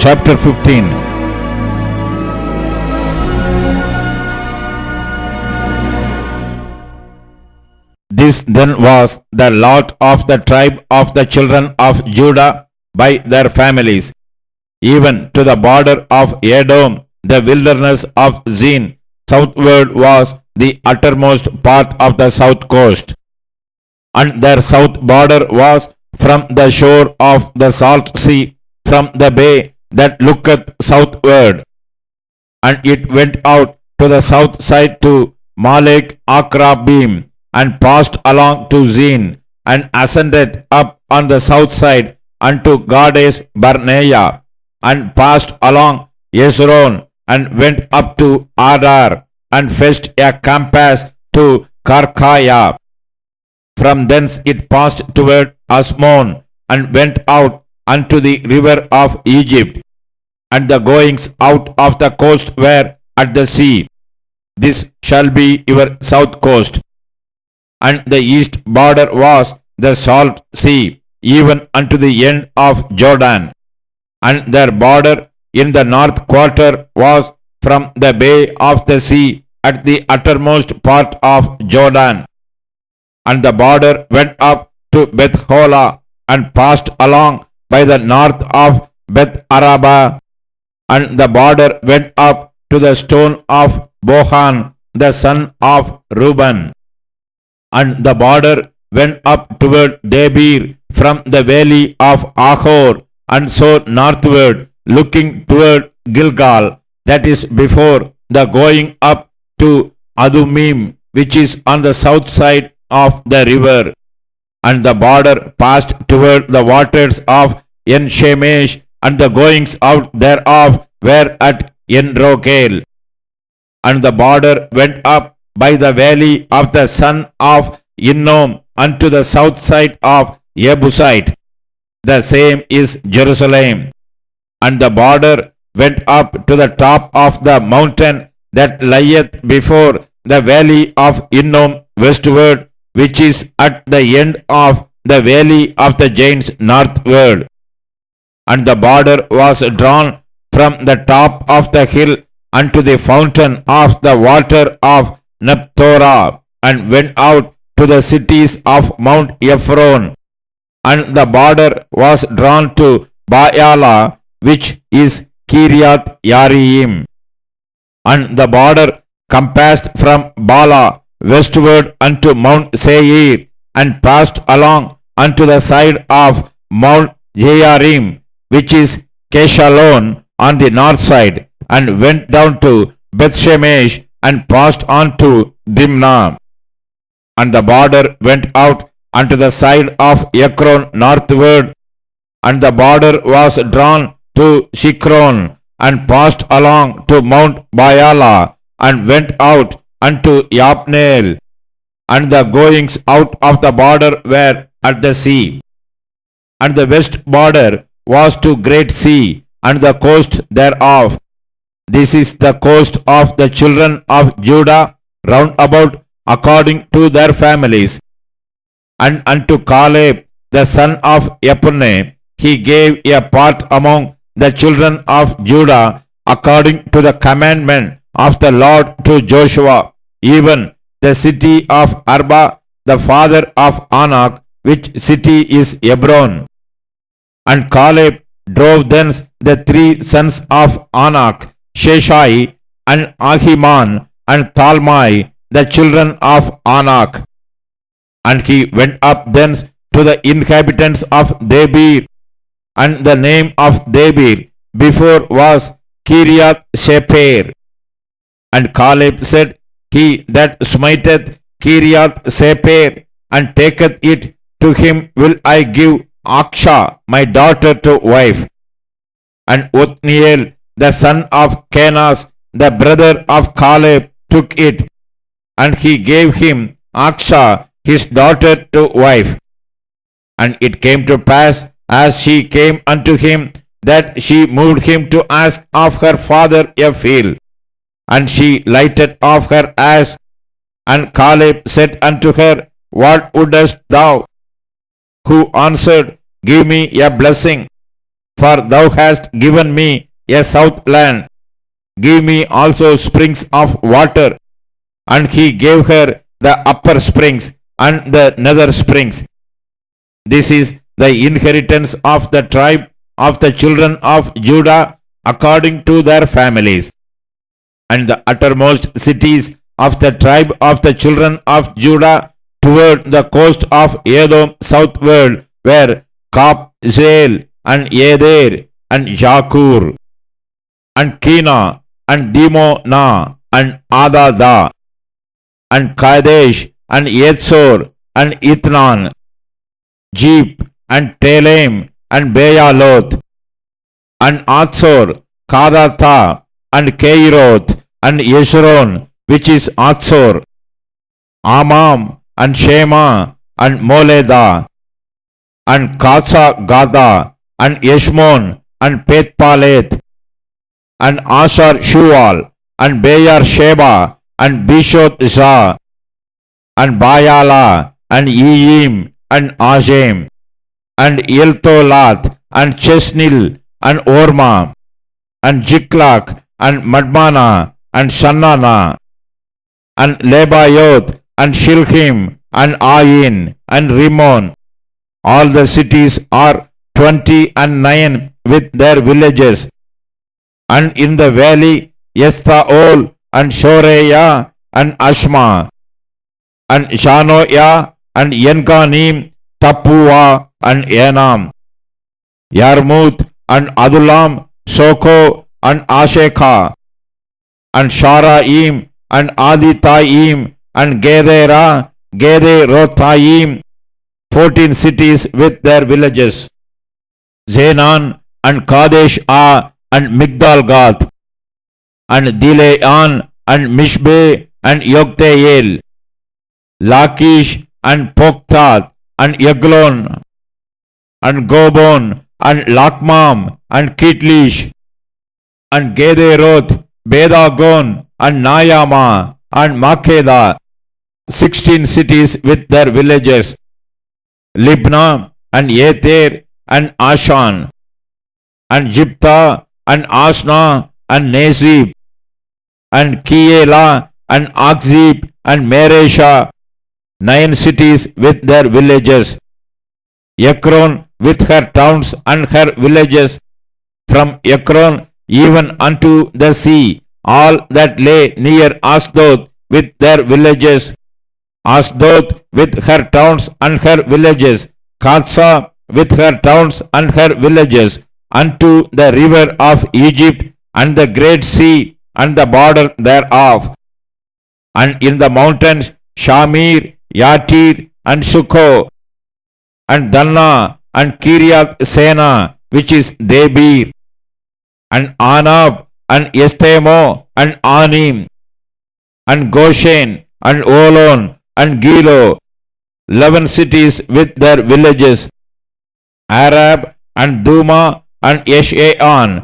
chapter 15. This then was the lot of the tribe of the children of Judah by their families, even to the border of Edom, the wilderness of Zin, southward was the uttermost part of the south coast. And their south border was from the shore of the salt sea, from the bay that looketh southward. And it went out to the south side to Malek Akrabim, and passed along to Zin, and ascended up on the south side unto Gades Barnea, and passed along Yesron, and went up to Adar, and fetched a compass to Karkaya. From thence it passed toward Asmon, and went out unto the river of Egypt, and the goings out of the coast were at the sea. This shall be your south coast. And the east border was the salt sea, even unto the end of Jordan. And their border in the north quarter was from the bay of the sea at the uttermost part of Jordan. And the border went up to Beth-hola, and passed along by the north of Beth-araba. And the border went up to the stone of Bohan, the son of Reuben. And the border went up toward Debir from the valley of Ahor, and so northward, looking toward Gilgal, that is before the going up to Adumim, which is on the south side of the river. And the border passed toward the waters of En-shemesh, and the goings out thereof were at En-rogel. And the border went up by the valley of the son of Hinnom unto the south side of Jebusite. The same is Jerusalem. And the border went up to the top of the mountain that lieth before the valley of Hinnom westward, which is at the end of the valley of the giants northward. And the border was drawn from the top of the hill unto the fountain of the water of Nephthorah, and went out to the cities of Mount Ephron. And the border was drawn to Baala, which is Kiriath Yarim. And the border compassed from Bala westward unto Mount Seir, and passed along unto the side of Mount Jearim, which is Keshalon on the north side, and went down to Bethshemesh, and passed on to Dimna. And the border went out unto the side of Ekron northward, and the border was drawn to Shikron, and passed along to Mount Baala, and went out unto Yapneel. And the goings out of the border were at the sea. And the west border was to Great Sea, and the coast thereof. This is the coast of the children of Judah round about according to their families. And unto Caleb the son of Jephunneh he gave a part among the children of Judah according to the commandment of the Lord to Joshua, even the city of Arba, the father of Anak, which city is Hebron. And Caleb drove thence the 3 sons of Anak, Sheshai, and Ahiman, and Talmai, the children of Anak. And he went up thence to the inhabitants of Debir, and the name of Debir before was Kiriath Shepher. And Caleb said, He that smiteth Kiriath Shepher, and taketh it, to him will I give Aksha my daughter to wife. And Othniel the son of Kenaz, the brother of Caleb, took it, and he gave him Aksha his daughter to wife. And it came to pass, as she came unto him, that she moved him to ask of her father a field. And she lighted off her ass, and Caleb said unto her, What wouldest thou? Who answered, Give me a blessing. for thou hast given me a south land. Give me also springs of water. And he gave her the upper springs and the nether springs. This is the inheritance of the tribe of the children of Judah according to their families. And the uttermost cities of the tribe of the children of Judah toward the coast of Edom southward were Kabzeel and Eder and Jakur and Kina and Dimona and Adada and Kadesh and Yetzor and Ithnan, Jeep and Telem and Bealoth and Atzor, Kadatha and Keiroth and Yeshron, which is Atzor, Amam and Shema and Moleda and Katsa Gada and Yeshmon and Petpaleth and Ashar Shual and Beer Sheba and Bishoth Zah and Bayala and Yim and Ajem and Eltolath and Chesnil and Orma and Jiklak and Madmana and Shanana and Lebayoth and Shilhim and Ain and Rimmon. All the cities are 29 with their villages. And in the valley Estaol and Shoreya and Ashma and Shanoya and Yenganim, Tapua and Enam, Yarmuth and Adulam, Soko and Asheka and Sharaim and Aditaim and Gedera, Gederothaim, 14 cities with their villages. Zenan and Kadesh and Migdal-Gath and Dilean and Mishbe and Yokteel, Lachish and Poktath and Eglon and Gobon and Lakmam and Kitlish and Gederoth, Bedagon and Nayama and Makeda, 16 cities with their villages. Libna and Yether and Ashan and Jipta and Asna and Nezib and Kiela and Akzib and Meresha, 9 cities with their villages. Ekron with her towns and her villages, from Ekron even unto the sea, all that lay near Asdod with their villages. Asdod with her towns and her villages, Katsa with her towns and her villages, unto the river of Egypt and the great sea and the border thereof. And in the mountains Shamir, Yatir and Sukko and Danna and Kiriath Sena, which is Debir, and Anab and Estemo and Anim and Goshen and Olon and Gilo, 11 cities with their villages. Arab and Duma and Eshean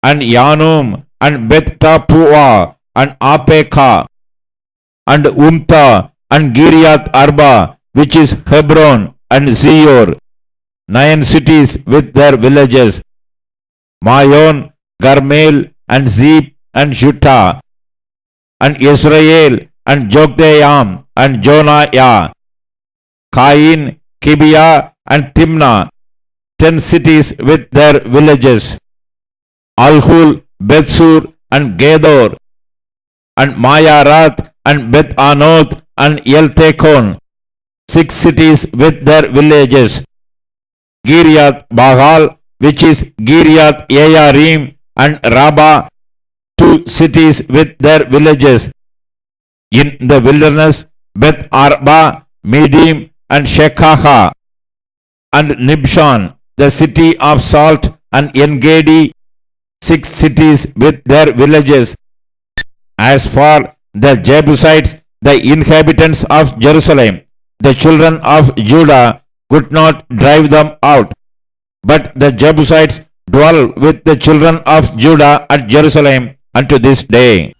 and Yanum and Beth Tapua and Apeka and Umta and Giriath Arba, which is Hebron and Zior, 9 cities with their villages. Mayon, Garmel and Zeb and Juta and Israel and Jokdeam and Jonah, Cain, Kibia and Timna, 10 cities with their villages. Alhul, Bethsur and Gedor and Mayarath and Beth Anoth and Eltekon, 6 cities with their villages. Giriath Bahal, which is Giriath Yearim and Rabbah, 2 cities with their villages. In the wilderness Beth Arba, Medim and Shekaha and Nibshan, the city of salt, and Engedi, 6 cities with their villages. As for the Jebusites, the inhabitants of Jerusalem, the children of Judah could not drive them out, but the Jebusites dwell with the children of Judah at Jerusalem unto this day.